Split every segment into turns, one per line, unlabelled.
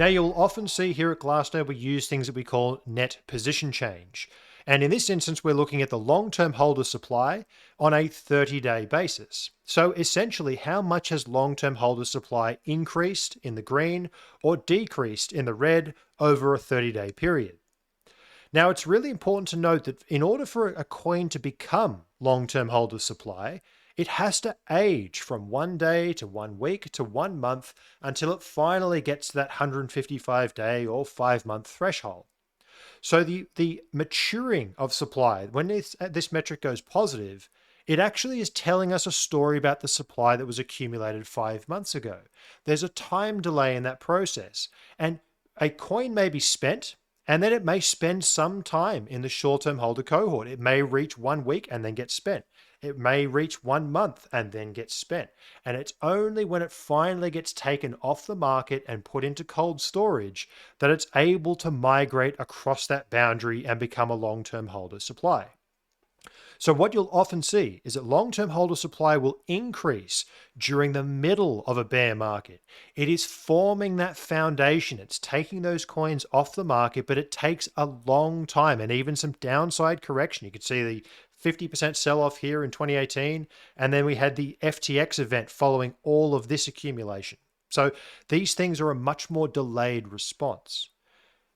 Now, you'll often see here at Glassnode, we use things that we call net position change. And in this instance, we're looking at the long-term holder supply on a 30-day basis. So essentially, how much has long-term holder supply increased in the green or decreased in the red over a 30-day period? Now, it's really important to note that in order for a coin to become long-term holder supply, it has to age from 1 day to 1 week to 1 month until it finally gets to that 155-day or 5 month threshold. So the maturing of supply, when this metric goes positive, it actually is telling us a story about the supply that was accumulated 5 months ago. There's a time delay in that process, and a coin may be spent, and then it may spend some time in the short-term holder cohort. It may reach 1 week and then get spent. It may reach 1 month and then get spent. And it's only when it finally gets taken off the market and put into cold storage that it's able to migrate across that boundary and become a long-term holder supply. So what you'll often see is that long-term holder supply will increase during the middle of a bear market. It is forming that foundation. It's taking those coins off the market, but it takes a long time and even some downside correction. You can see the 50% sell-off here in 2018, and then we had the FTX event following all of this accumulation. So these things are a much more delayed response.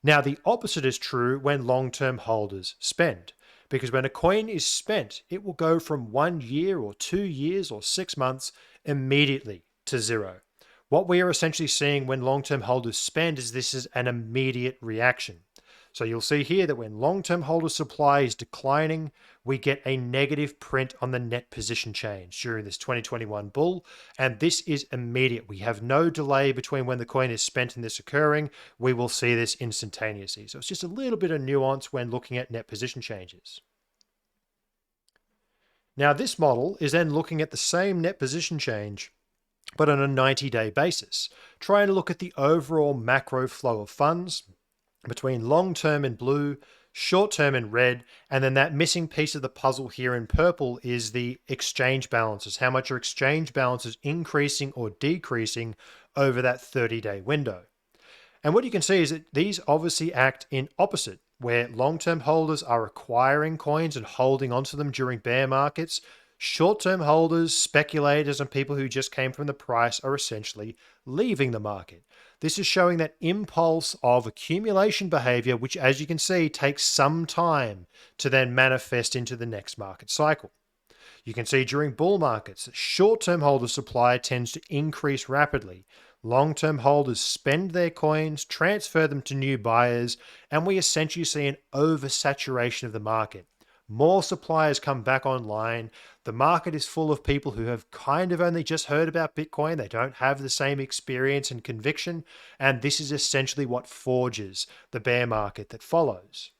Now, the opposite is true when long-term holders spend, because when a coin is spent, it will go from 1 year or 2 years or 6 months immediately to zero. What we are essentially seeing when long-term holders spend is this is an immediate reaction. So you'll see here that when long-term holder supply is declining, we get a negative print on the net position change during this 2021 bull. And this is immediate. We have no delay between when the coin is spent and this occurring. We will see this instantaneously. So it's just a little bit of nuance when looking at net position changes. Now, this model is then looking at the same net position change, but on a 90-day basis, trying to look at the overall macro flow of funds between long-term in blue, short-term in red, and then that missing piece of the puzzle here in purple is the exchange balances. How much are exchange balances increasing or decreasing over that 30-day window? And what you can see is that these obviously act in opposite, where long-term holders are acquiring coins and holding onto them during bear markets. Short-term holders, speculators, and people who just came from the price are essentially leaving the market. This is showing that impulse of accumulation behavior, which, as you can see, takes some time to then manifest into the next market cycle. You can see during bull markets, short-term holder supply tends to increase rapidly. Long-term holders spend their coins, transfer them to new buyers, and we essentially see an oversaturation of the market. More suppliers come back online. The market is full of people who have kind of only just heard about Bitcoin. They don't have the same experience and conviction. And this is essentially what forges the bear market that follows.